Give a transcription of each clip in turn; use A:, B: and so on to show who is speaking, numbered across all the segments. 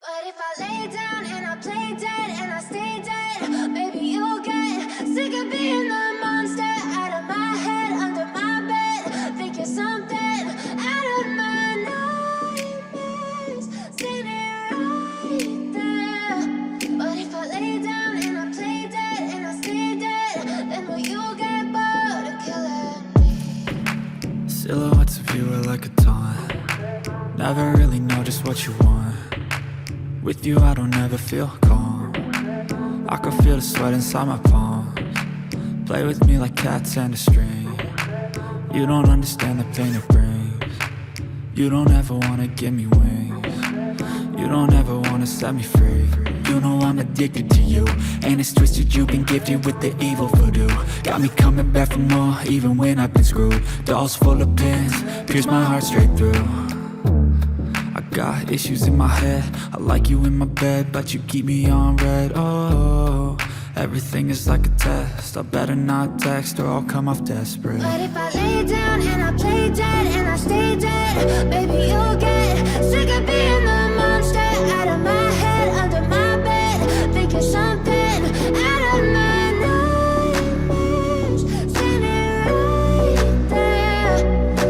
A: But if I lay down and I play dead and I stay dead, maybe you'll get sick of being the monster out of my head, under my bed. Think you're something out of my nightmares, standing right there. But if I lay down and I play dead and I stay dead, then will you get bored of killing me?
B: Silhouettes of you are like a taunt. Never really know just what you want. With you I don't ever feel calm. I can feel the sweat inside my palms. Play with me like cats and a string. You don't understand the pain it brings. You don't ever wanna give me wings. You don't ever wanna set me free. You know I'm addicted to you, and it's twisted, you've been gifted with the evil voodoo. Got me coming back for more, even when I've been screwed. Dolls full of pins, pierce my heart straight through. I got issues in my head, I like you in my bed, but you keep me on red. Oh, everything is like a test, I better not text or I'll come off desperate.
A: But if I lay down and I play dead and I stay dead, maybe you'll get sick of being the monster out of my head, under my bed. Think you're something out of my nightmares, standing right there.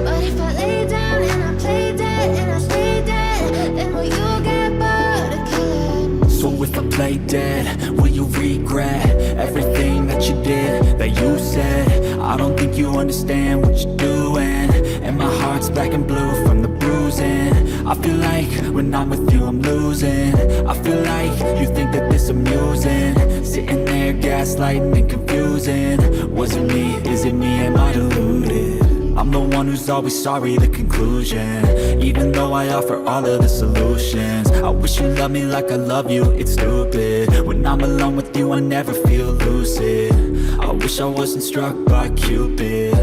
A: But if I lay down and I play dead and I stay dead, then will you get bored of killing me?
B: So if I play dead, will you regret everything that you did, that you said? I don't think you understand what you're doing, and my heart's black and blue from the bruising. I feel like when I'm with you I'm losing. I feel like you think that this amusing, sitting there gaslighting and confusing. Was it me? Is it me? Am I deluded? I'm the one who's always sorry, the conclusion, even though I offer all of the solutions. I wish you loved me like I love you, it's stupid. When I'm alone with you I never feel lucid. I wish I wasn't struck by Cupid.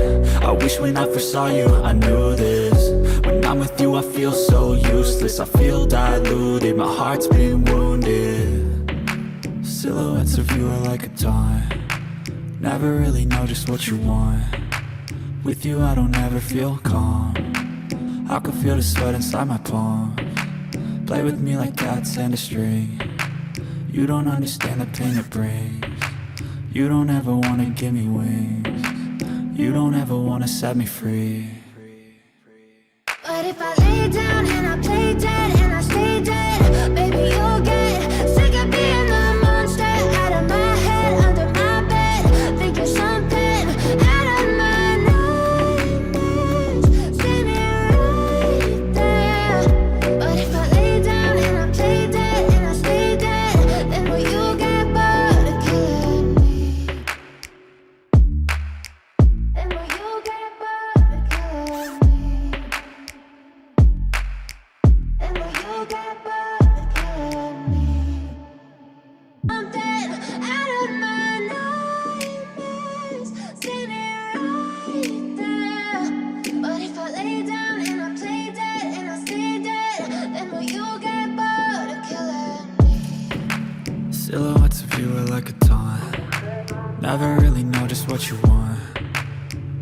B: I wish when I first saw you I knew this. When I'm with you I feel so useless, I feel diluted, my heart's been wounded. Silhouettes of you are like a taunt. Never really know just what you want. With you I don't ever feel calm. I can feel the sweat inside my palms. Play with me like cats and a string. You don't understand the pain it brings. You don't ever wanna give me wings. You don't ever wanna set me free.
A: But if I lay down and I play dead and I stay dead, maybe you'll get sick of being the monster out of my head, under my bed. Think you're something out of my nightmares, standing right there. But if I lay down and I play dead and I stay dead, then will you get bored of killing me? Then will you get bored of killing me? And will you get bored of killing me? Something out of my nightmares, standing right there. But if I lay down and I play dead and I stay dead, then will you get bored of killing me?
B: Silhouettes of you are like a taunt. Never really know just what you want.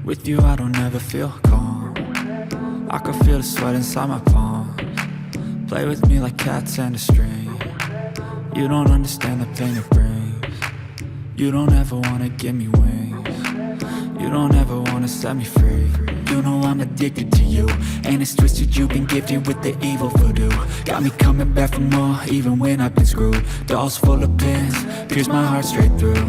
B: With you I don't ever feel calm. I can feel the sweat inside my palms. Play with me like cats and a string. You don't understand the pain it brings. You don't ever wanna give me wings. You don't ever wanna set me free. You know I'm addicted to you, and it's twisted, you've been gifted with the evil voodoo. Got me coming back for more, even when I've been screwed. Dolls full of pins, pierce my heart straight through.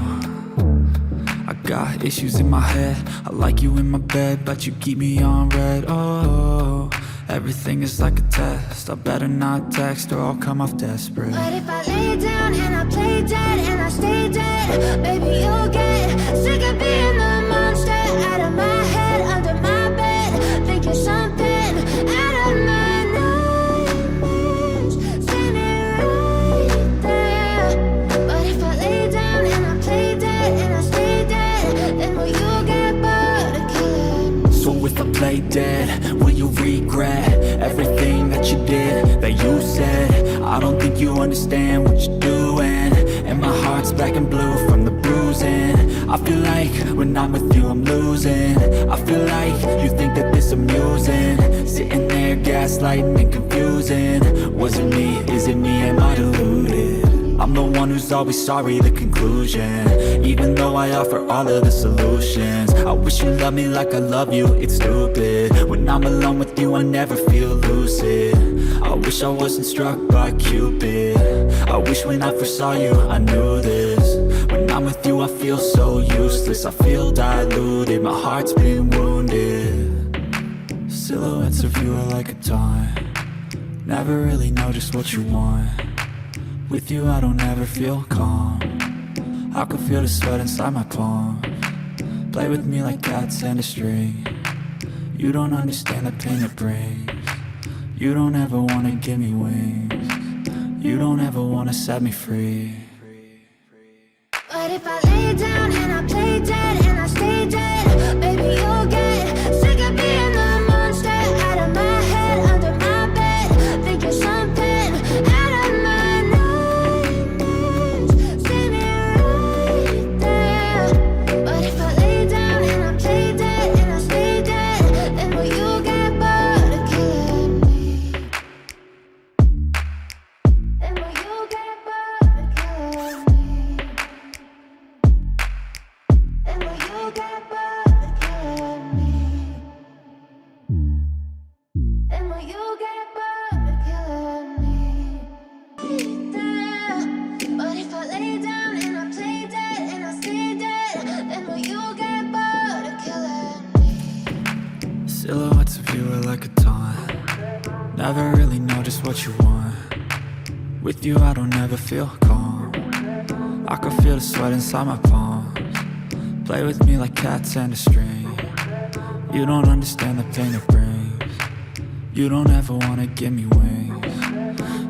B: I got issues in my head, I like you in my bed, but you keep me on red. Oh, everything is like a test, I better not text or I'll come off desperate.
A: But if I lay down and I play dead and I stay dead, maybe you'll get sick of being the monster out of my head, under my bed. Think you're something out of my nightmares, standing right there. But if I lay down and I play dead and I stay dead, then will you get bored of killing me?
B: So if I play dead, will you regret everything that you did, that you said? I don't think think you understand what you're doing. And my heart's black and blue from the bruising. I feel like when I'm with you I'm losing. I feel like you think that this amusing. Sitting there gaslighting and confusing. Was it me? Is it me? Am I deluded? I'm the one who's always sorry, the conclusion. Even though I offer all of the solutions. I wish you loved me like I love you, it's stupid. When I'm alone with you I never feel lucid. I wish I wasn't struck by Cupid. I wish when I first saw you I knew this. When I'm with you I feel so useless. I feel diluted, my heart's been wounded. Silhouettes of you are like a taunt. Never really know just what you want. With you I don't ever feel calm. I can feel the sweat inside my palms. Play with me like cats and a string. You don't understand the pain it brings. You don't ever wanna give me wings. You don't ever wanna set me free.
A: But if I lay down and I play dead and I stay dead, baby you'll get sick of being the monster out of my head, under my bed, thinking something out of my nightmares. See me right there. But if I lay down and I play dead and I stay dead, then will you get bored of killing me? Then will you get bored of killing me? And will you get bored of killing me? And will you get bored of killing me? Yeah. But if I lay down and I play dead and I stay dead, then will you get bored of killing me?
B: Silhouettes of you are like a taunt. Never really know just what you want. With you I don't ever feel calm. I can feel the sweat inside my palms. Play with me like cats and a string. You don't understand the pain it brings. You don't ever wanna give me wings.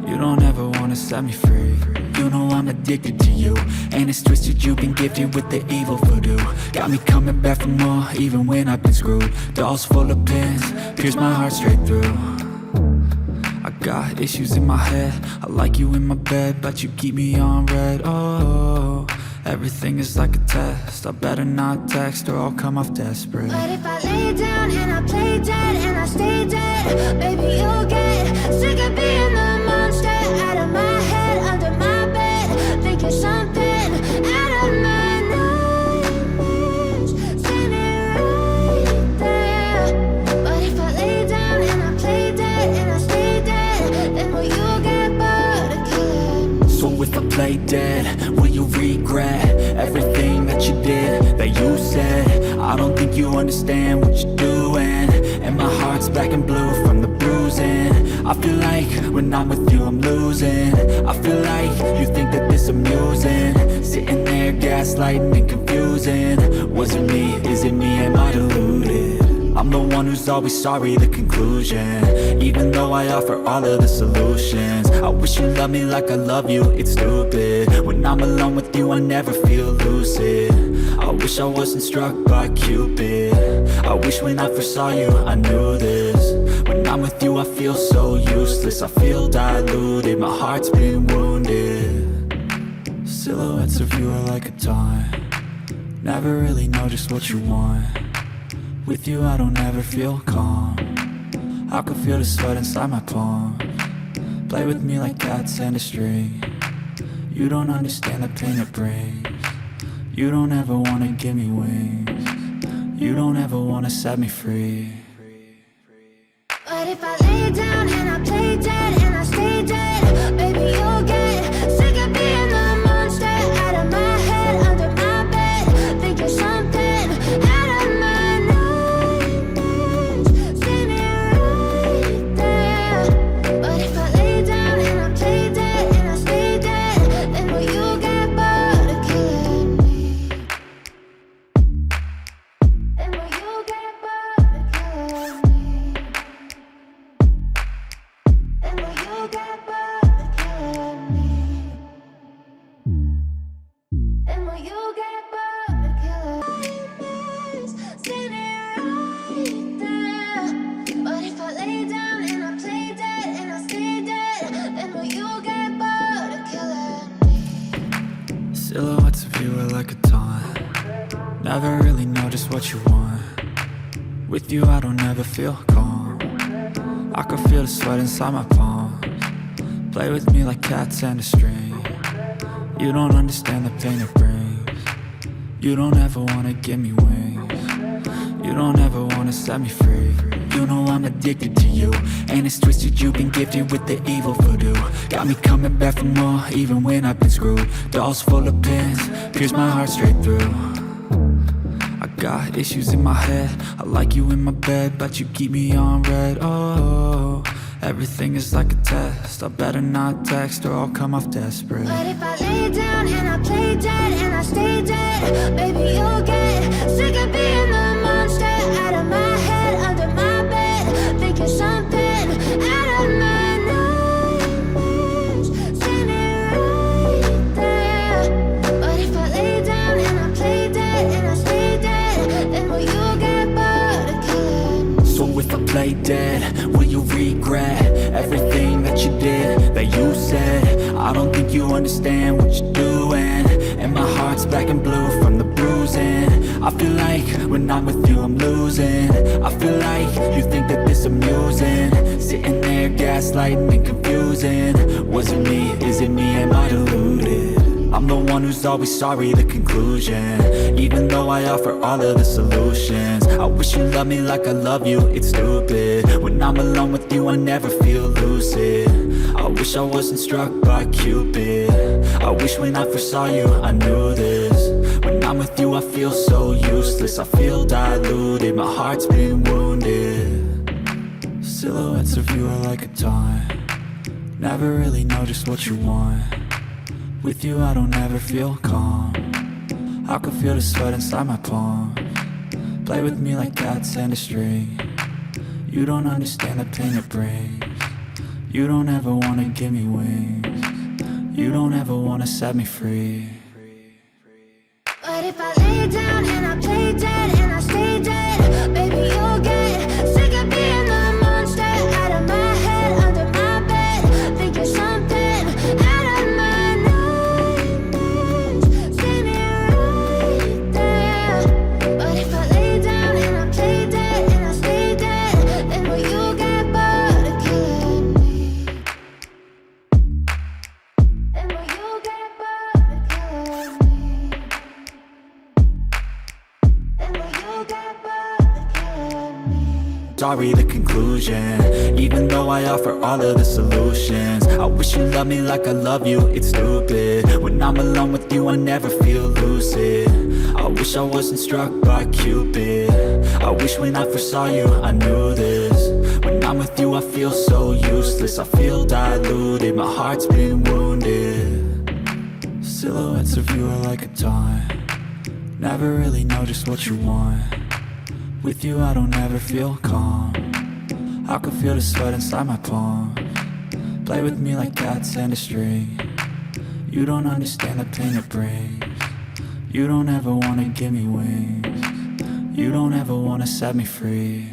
B: You don't ever wanna set me free. You know I'm addicted to you, and it's twisted, you've been gifted with the evil voodoo. Got me coming back for more, even when I've been screwed. Dolls full of pins, pierce my heart straight through. I got issues in my head, I like you in my bed, but you keep me on red. Oh, everything is like a test. I better not text or I'll come off desperate.
A: But if I lay down and I play dead and I stay dead, baby you'll get sick of being the monster out of my head, under my bed, thinking something out of my nightmares. See me right there. But if I lay down and I play dead and I stay dead, then will you get bored of killing me?
B: So if I play dead, will you regret everything that you did, that you said? I don't think you understand what you're doing. And my heart's black and blue from the bruising. I feel like when I'm with you I'm losing. I feel like you think that this amusing. Sitting there gaslighting and confusing. Was it me? Is it me? Am I deluded? I'm the one who's always sorry, the conclusion. Even though I offer all of the solutions. I wish you loved me like I love you, it's stupid. When I'm alone with you I never feel lucid. I wish I wasn't struck by Cupid. I wish when I first saw you I knew this. When I'm with you I feel so useless. I feel diluted, my heart's been wounded. Silhouettes of you are like a taunt. Never really know just what you want. With you I don't ever feel calm. I can feel the sweat inside my palms. Play with me like cats and a string. You don't understand the pain it brings. You don't ever wanna give me wings. You don't ever wanna set me free.
A: But if I lay down and I play dead and I stay dead, baby you'll get sick of being the monster out of my head, under my bed, thinking something out of my nightmares. See me right there. But if I lay down and I play dead and I stay dead, then will you get bored of killing me? Then will you get bored of killing me?
B: Silhouettes of you are like a taunt. Never really know just what you want. With you I don't ever feel calm. I can feel the sweat inside my palms. Play with me like cats and a string. You don't understand the pain it brings. You don't ever wanna give me wings. You don't ever wanna set me free. You know I'm addicted to you, and it's twisted, you've been gifted with the evil voodoo. Got me coming back for more, even when I've been screwed. Dolls full of pins, pierce my heart straight through. I got issues in my head, I like you in my bed, but you keep me on red. Oh, everything is like a test, I better not text or I'll come off desperate.
A: But if I lay down and I play dead and I stay dead, baby, you'll get sick of being the monster out of my head, under my bed, thinking something out of my nightmares, standing right there. But if I lay down and I play dead and I stay dead, then will you get bored of killing me?
B: So if I play dead, will you regret everything that you did, that you said? I don't think you understand what you're doing, and my heart's black and blue from the bruising. I feel like when I'm with you I'm losing. I feel like you think that this amusing, sitting there gaslighting and confusing. Was it me? Is it me? Am I deluded? I'm the one who's always sorry, the conclusion. Even though I offer all of the solutions, I wish you loved me like I love you, it's stupid. When I'm alone with you I never feel lucid. I wish I wasn't struck by Cupid. I wish when I first saw you I knew this. When I'm with you I feel so useless, I feel diluted, my heart's been wounded. Silhouettes of you are like a taunt. Never really know just what you want. With you I don't ever feel calm. I can feel the sweat inside my palms. Play with me like cats and a string. You don't understand the pain it brings. You don't ever wanna give me wings. You don't ever wanna set me free.
A: But if I lay down and I play dead and I stay dead, baby, you'll get sick of being the monster out of my head, under my bed, thinking something out of my nightmares, standing right there. But if I lay down and I play dead and I stay dead, then will you get bored of killing me? Then will you get bored of killing me? Then will you get bored of killing me?
B: Sorry, the conclusion. Even though I offer all of the solutions, I wish you loved me like I love you, it's stupid. When I'm alone with you I never feel lucid. I wish I wasn't struck by Cupid. I wish when I first saw you I knew this. When I'm with you I feel so useless, I feel diluted, my heart's been wounded. Silhouettes of you are like a taunt. Never really know just what you want. With you I don't ever feel calm. I can feel the sweat inside my palms. Play with me like cats and a string. You don't understand the pain it brings. You don't ever wanna give me wings. You don't ever wanna set me free.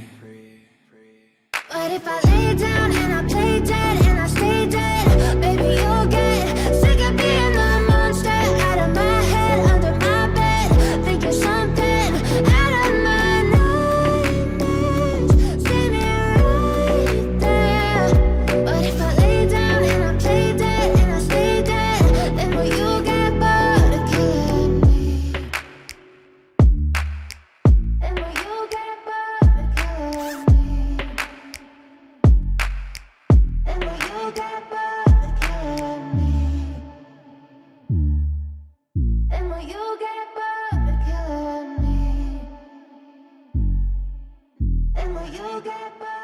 A: But if I lay down and I play dead and I stay dead, baby, you'll get sick of being the monster out of my head, under my bed, thinking something out of my nightmares, standing right there. But if I lay down and I play dead and I stay dead, then will you get bored of killing me? Then will you get bored of killing me? Then will you get bored of killing me? Then will you get bored of killing me? Then will you get bored?